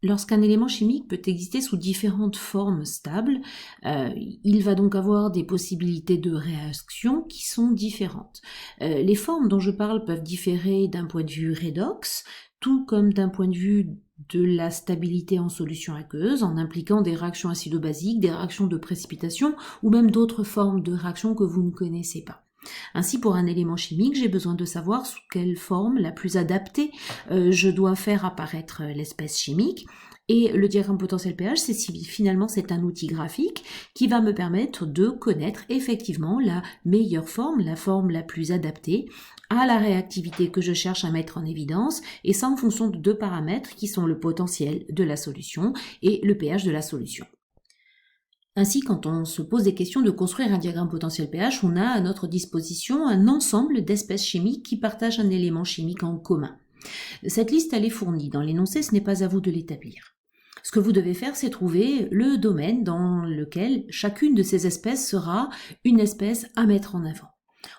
Lorsqu'un élément chimique peut exister sous différentes formes stables, il va donc avoir des possibilités de réaction qui sont différentes. Les formes dont je parle peuvent différer d'un point de vue redox, tout comme d'un point de vue de la stabilité en solution aqueuse, en impliquant des réactions acido-basiques, des réactions de précipitation, ou même d'autres formes de réactions que vous ne connaissez pas. Ainsi, pour un élément chimique, j'ai besoin de savoir sous quelle forme la plus adaptée je dois faire apparaître l'espèce chimique. Et le diagramme potentiel pH, finalement c'est un outil graphique qui va me permettre de connaître effectivement la meilleure forme, la forme la plus adaptée à la réactivité que je cherche à mettre en évidence, et ça en fonction de deux paramètres qui sont le potentiel de la solution et le pH de la solution. Ainsi, quand on se pose des questions de construire un diagramme potentiel pH, on a à notre disposition un ensemble d'espèces chimiques qui partagent un élément chimique en commun. Cette liste, elle est fournie dans l'énoncé, ce n'est pas à vous de l'établir. Ce que vous devez faire, c'est trouver le domaine dans lequel chacune de ces espèces sera une espèce à mettre en avant.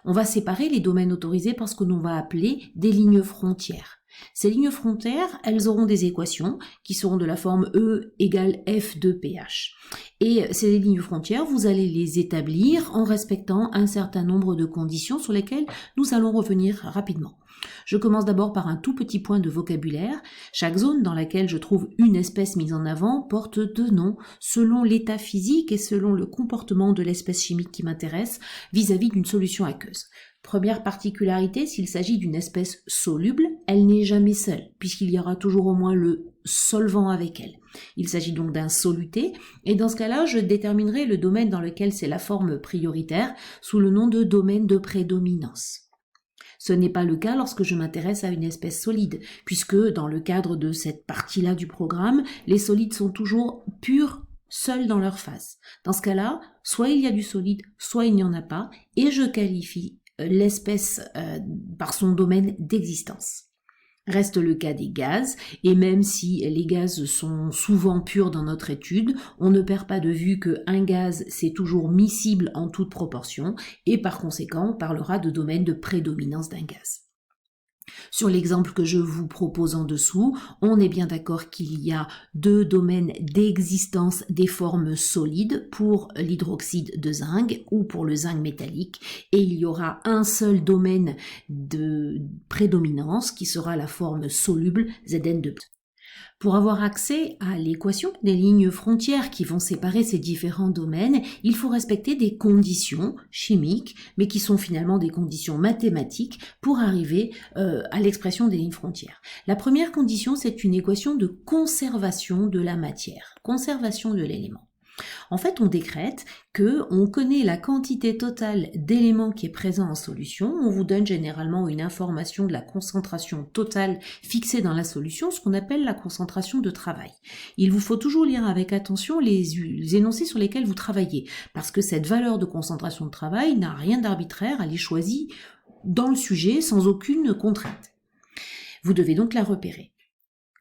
On va séparer les domaines autorisés par ce que l'on va appeler des lignes frontières. Ces lignes frontières, elles auront des équations qui seront de la forme E égale F de pH. Et ces lignes frontières, vous allez les établir en respectant un certain nombre de conditions sur lesquelles nous allons revenir rapidement. Je commence d'abord par un tout petit point de vocabulaire. Chaque zone dans laquelle je trouve une espèce mise en avant porte deux noms selon l'état physique et selon le comportement de l'espèce chimique qui m'intéresse vis-à-vis d'une solution aqueuse. Première particularité, s'il s'agit d'une espèce soluble, elle n'est jamais seule, puisqu'il y aura toujours au moins le solvant avec elle. Il s'agit donc d'un soluté, et dans ce cas-là, je déterminerai le domaine dans lequel c'est la forme prioritaire sous le nom de domaine de prédominance. Ce n'est pas le cas lorsque je m'intéresse à une espèce solide, puisque dans le cadre de cette partie-là du programme, les solides sont toujours purs, seuls dans leur phase. Dans ce cas-là, soit il y a du solide, soit il n'y en a pas, et je qualifie l'espèce par son domaine d'existence. Reste le cas des gaz, et même si les gaz sont souvent purs dans notre étude, on ne perd pas de vue qu'un gaz c'est toujours miscible en toute proportion, et par conséquent on parlera de domaine de prédominance d'un gaz. Sur l'exemple que je vous propose en dessous, on est bien d'accord qu'il y a deux domaines d'existence des formes solides pour l'hydroxyde de zinc ou pour le zinc métallique, et il y aura un seul domaine de prédominance qui sera la forme soluble Zn2. Pour avoir accès à l'équation des lignes frontières qui vont séparer ces différents domaines, il faut respecter des conditions chimiques, mais qui sont finalement des conditions mathématiques pour arriver à l'expression des lignes frontières. La première condition, c'est une équation de conservation de la matière, conservation de l'élément. En fait, on décrète qu'on connaît la quantité totale d'éléments qui est présent en solution. On vous donne généralement une information de la concentration totale fixée dans la solution, ce qu'on appelle la concentration de travail. Il vous faut toujours lire avec attention les énoncés sur lesquels vous travaillez, parce que cette valeur de concentration de travail n'a rien d'arbitraire, elle est choisie dans le sujet sans aucune contrainte. Vous devez donc la repérer.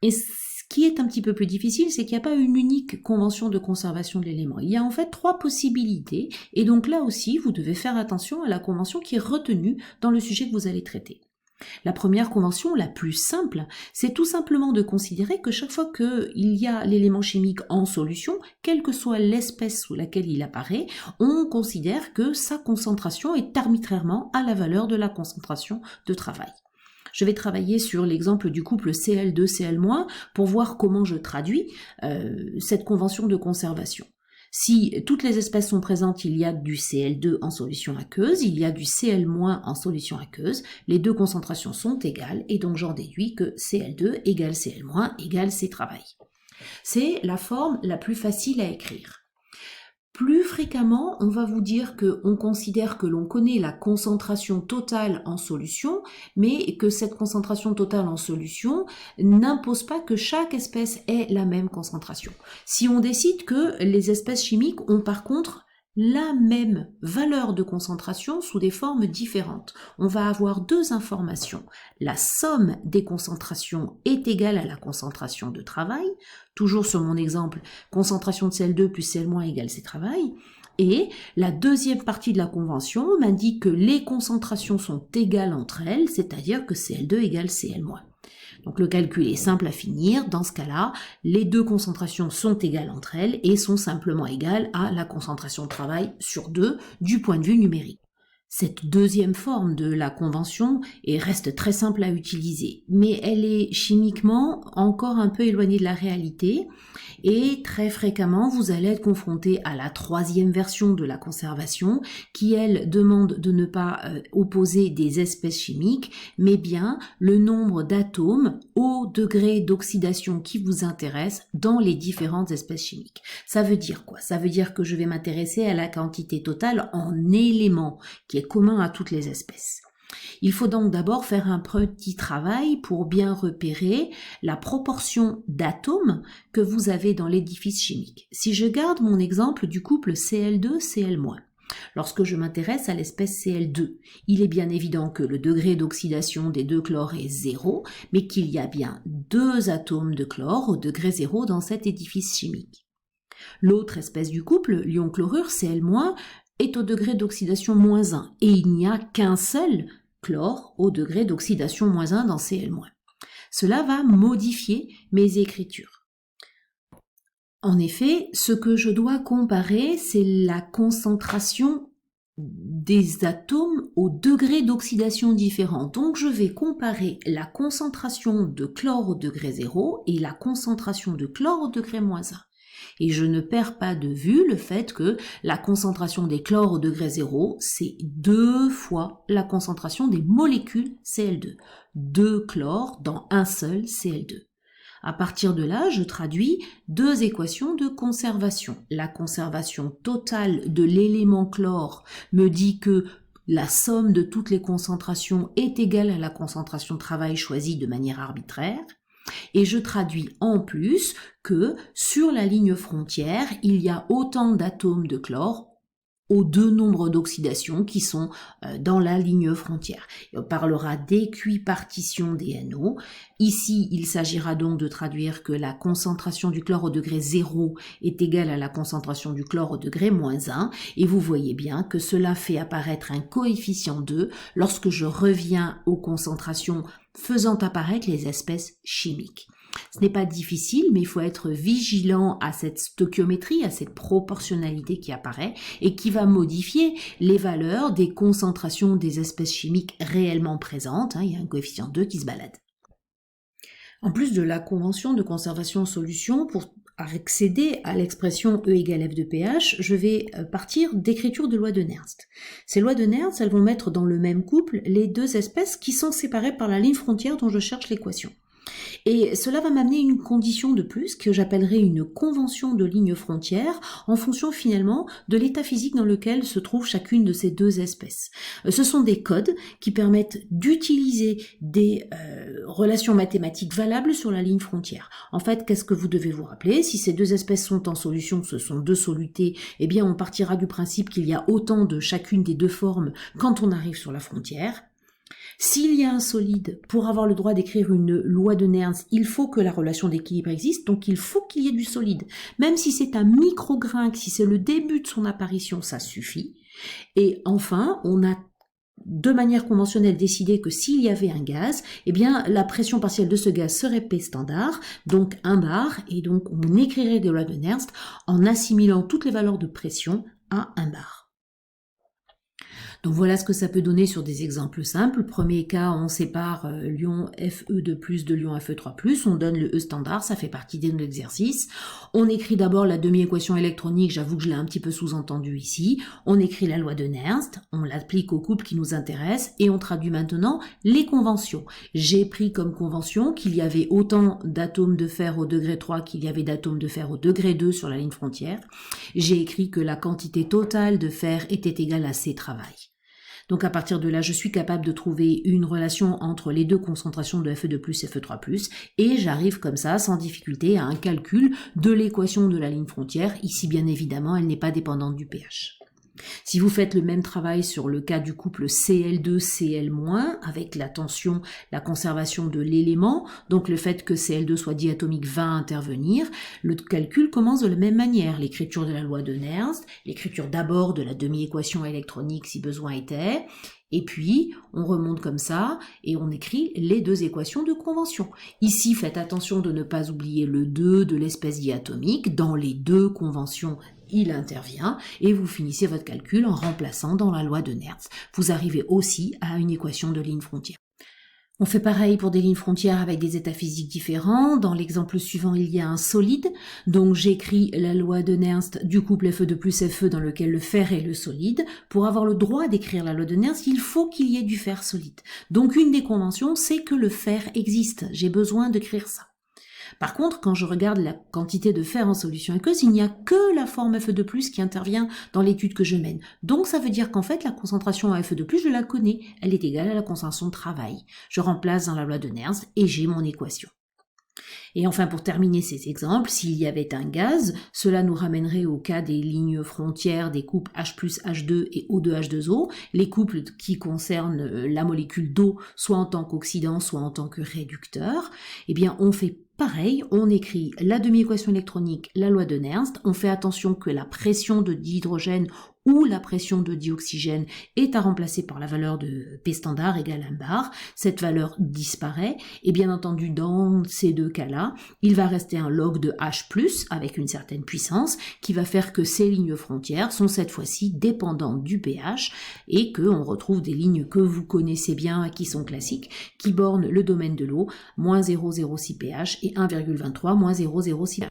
Et ce qui est un petit peu plus difficile, c'est qu'il n'y a pas une unique convention de conservation de l'élément. Il y a en fait trois possibilités, et donc là aussi, vous devez faire attention à la convention qui est retenue dans le sujet que vous allez traiter. La première convention, la plus simple, c'est tout simplement de considérer que chaque fois qu'il y a l'élément chimique en solution, quelle que soit l'espèce sous laquelle il apparaît, on considère que sa concentration est arbitrairement à la valeur de la concentration de travail. Je vais travailler sur l'exemple du couple Cl2-Cl- pour voir comment je traduis cette convention de conservation. Si toutes les espèces sont présentes, il y a du Cl2 en solution aqueuse, il y a du Cl- en solution aqueuse, les deux concentrations sont égales et donc j'en déduis que Cl2 égale Cl- égale C travail. C'est la forme la plus facile à écrire. Plus fréquemment, on va vous dire qu'on considère que l'on connaît la concentration totale en solution, mais que cette concentration totale en solution n'impose pas que chaque espèce ait la même concentration. Si on décide que les espèces chimiques ont par contre la même valeur de concentration sous des formes différentes, on va avoir deux informations. La somme des concentrations est égale à la concentration de travail, toujours sur mon exemple, concentration de Cl2 plus Cl- égale C travail, et la deuxième partie de la convention m'indique que les concentrations sont égales entre elles, c'est-à-dire que Cl2 égale Cl-. Donc le calcul est simple à finir. Dans ce cas-là, les deux concentrations sont égales entre elles et sont simplement égales à la concentration de travail sur 2 du point de vue numérique. Cette deuxième forme de la convention reste très simple à utiliser, mais elle est chimiquement encore un peu éloignée de la réalité et très fréquemment vous allez être confronté à la troisième version de la conservation qui, elle, demande de ne pas opposer des espèces chimiques, mais bien le nombre d'atomes au degré d'oxydation qui vous intéresse dans les différentes espèces chimiques. Ça veut dire quoi? Ça veut dire que je vais m'intéresser à la quantité totale en éléments qui est commun à toutes les espèces. Il faut donc d'abord faire un petit travail pour bien repérer la proportion d'atomes que vous avez dans l'édifice chimique. Si je garde mon exemple du couple Cl2-Cl-, lorsque je m'intéresse à l'espèce Cl2, il est bien évident que le degré d'oxydation des deux chlores est 0, mais qu'il y a bien 2 atomes de chlore au degré 0 dans cet édifice chimique. L'autre espèce du couple, l'ion-chlorure Cl-, est au degré d'oxydation -1 et il n'y a qu'un seul chlore au degré d'oxydation -1 dans Cl-. Cela va modifier mes écritures. En effet, ce que je dois comparer, c'est la concentration des atomes au degré d'oxydation différent. Donc je vais comparer la concentration de chlore au degré 0 et la concentration de chlore au degré -1. Et je ne perds pas de vue le fait que la concentration des chlores au degré 0, c'est 2 fois la concentration des molécules Cl2. 2 chlores dans un seul Cl2. À partir de là, je traduis 2 équations de conservation. La conservation totale de l'élément chlore me dit que la somme de toutes les concentrations est égale à la concentration de travail choisie de manière arbitraire. Et je traduis en plus que sur la ligne frontière, il y a autant d'atomes de chlore aux 2 nombres d'oxydation qui sont dans la ligne frontière. Et on parlera d'équipartition des NO. Ici, il s'agira donc de traduire que la concentration du chlore au degré 0 est égale à la concentration du chlore au degré -1. Et vous voyez bien que cela fait apparaître un coefficient 2 lorsque je reviens aux concentrations faisant apparaître les espèces chimiques. Ce n'est pas difficile, mais il faut être vigilant à cette stoichiométrie, à cette proportionnalité qui apparaît et qui va modifier les valeurs des concentrations des espèces chimiques réellement présentes. Il y a un coefficient 2 qui se balade. En plus de la convention de conservation en solution, pour accéder à l'expression E égale F de pH, je vais partir d'écriture de loi de Nernst. Ces lois de Nernst, elles vont mettre dans le même couple les 2 espèces qui sont séparées par la ligne frontière dont je cherche l'équation. Et cela va m'amener une condition de plus que j'appellerai une convention de ligne frontière en fonction finalement de l'état physique dans lequel se trouve chacune de ces 2 espèces. Ce sont des codes qui permettent d'utiliser des relations mathématiques valables sur la ligne frontière. En fait, qu'est-ce que vous devez vous rappeler? Si ces 2 espèces sont en solution, ce sont 2 solutés, eh bien on partira du principe qu'il y a autant de chacune des 2 formes quand on arrive sur la frontière. S'il y a un solide, pour avoir le droit d'écrire une loi de Nernst, il faut que la relation d'équilibre existe, donc il faut qu'il y ait du solide. Même si c'est un micrograin, si c'est le début de son apparition, ça suffit. Et enfin, on a de manière conventionnelle décidé que s'il y avait un gaz, eh bien la pression partielle de ce gaz serait P standard, donc 1 bar, et donc on écrirait des lois de Nernst en assimilant toutes les valeurs de pression à 1 bar. Donc voilà ce que ça peut donner sur des exemples simples. Premier cas, on sépare l'ion Fe2+ de l'ion Fe3+, on donne le E standard, ça fait partie de l'exercice. On écrit d'abord la demi-équation électronique, j'avoue que je l'ai un petit peu sous-entendu ici. On écrit la loi de Nernst, on l'applique au couple qui nous intéresse et on traduit maintenant les conventions. J'ai pris comme convention qu'il y avait autant d'atomes de fer au degré 3 qu'il y avait d'atomes de fer au degré 2 sur la ligne frontière. J'ai écrit que la quantité totale de fer était égale à C travail. Donc à partir de là, je suis capable de trouver une relation entre les 2 concentrations de Fe2+, Fe3+, et j'arrive comme ça, sans difficulté, à un calcul de l'équation de la ligne frontière. Ici, bien évidemment, elle n'est pas dépendante du pH. Si vous faites le même travail sur le cas du couple Cl2-Cl-, avec la tension, la conservation de l'élément, donc le fait que Cl2 soit diatomique va intervenir, le calcul commence de la même manière. L'écriture de la loi de Nernst, l'écriture d'abord de la demi-équation électronique si besoin était, Et puis, on remonte comme ça et on écrit les deux équations de convention. Ici, faites attention de ne pas oublier le 2 de l'espèce diatomique. Dans les deux conventions, il intervient et vous finissez votre calcul en remplaçant dans la loi de Nernst. Vous arrivez aussi à une équation de ligne frontière. On fait pareil pour des lignes frontières avec des états physiques différents. Dans l'exemple suivant, il y a un solide. Donc j'écris la loi de Nernst du couple Fe2 plus Fe dans lequel le fer est le solide. Pour avoir le droit d'écrire la loi de Nernst, il faut qu'il y ait du fer solide. Donc une des conventions, c'est que le fer existe. J'ai besoin d'écrire ça. Par contre, quand je regarde la quantité de fer en solution aqueuse, il n'y a que la forme Fe2+, qui intervient dans l'étude que je mène. Donc ça veut dire qu'en fait, la concentration à Fe2+, je la connais. Elle est égale à la concentration de travail. Je remplace dans la loi de Nernst et j'ai mon équation. Et enfin, pour terminer ces exemples, s'il y avait un gaz, cela nous ramènerait au cas des lignes frontières des couples H+, H2 et O2H2O, les couples qui concernent la molécule d'eau, soit en tant qu'oxydant, soit en tant que réducteur. Eh bien, on fait pareil, on écrit la demi-équation électronique, la loi de Nernst, on fait attention que la pression de dihydrogène ou la pression de dioxygène est à remplacer par la valeur de P standard égale 1 bar. Cette valeur disparaît et bien entendu dans ces deux cas-là, il va rester un log de H+, avec une certaine puissance, qui va faire que ces lignes frontières sont cette fois-ci dépendantes du pH et qu'on retrouve des lignes que vous connaissez bien, qui sont classiques, qui bornent le domaine de l'eau, moins 0,06 pH et 1,23, moins 0,06 pH.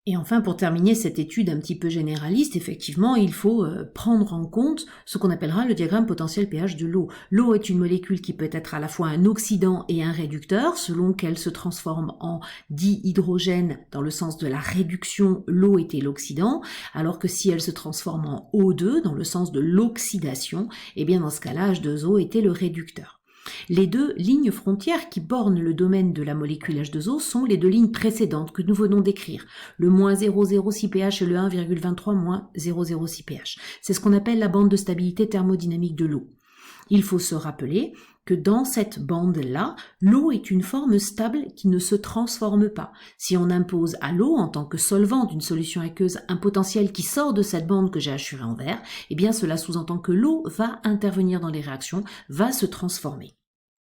Et enfin, pour terminer cette étude un petit peu généraliste, effectivement, il faut prendre en compte ce qu'on appellera le diagramme potentiel pH de l'eau. L'eau est une molécule qui peut être à la fois un oxydant et un réducteur, selon qu'elle se transforme en dihydrogène dans le sens de la réduction, l'eau était l'oxydant, alors que si elle se transforme en O2 dans le sens de l'oxydation, eh bien dans ce cas-là, H2O était le réducteur. Les deux lignes frontières qui bornent le domaine de la molécule H2O sont les deux lignes précédentes que nous venons d'écrire, le moins 0,06 pH et le 1,23 moins 0,06 pH. C'est ce qu'on appelle la bande de stabilité thermodynamique de l'eau. Il faut se rappeler que dans cette bande-là, l'eau est une forme stable qui ne se transforme pas. Si on impose à l'eau, en tant que solvant d'une solution aqueuse, un potentiel qui sort de cette bande que j'ai assurée en vert, eh bien cela sous-entend que l'eau va intervenir dans les réactions, va se transformer.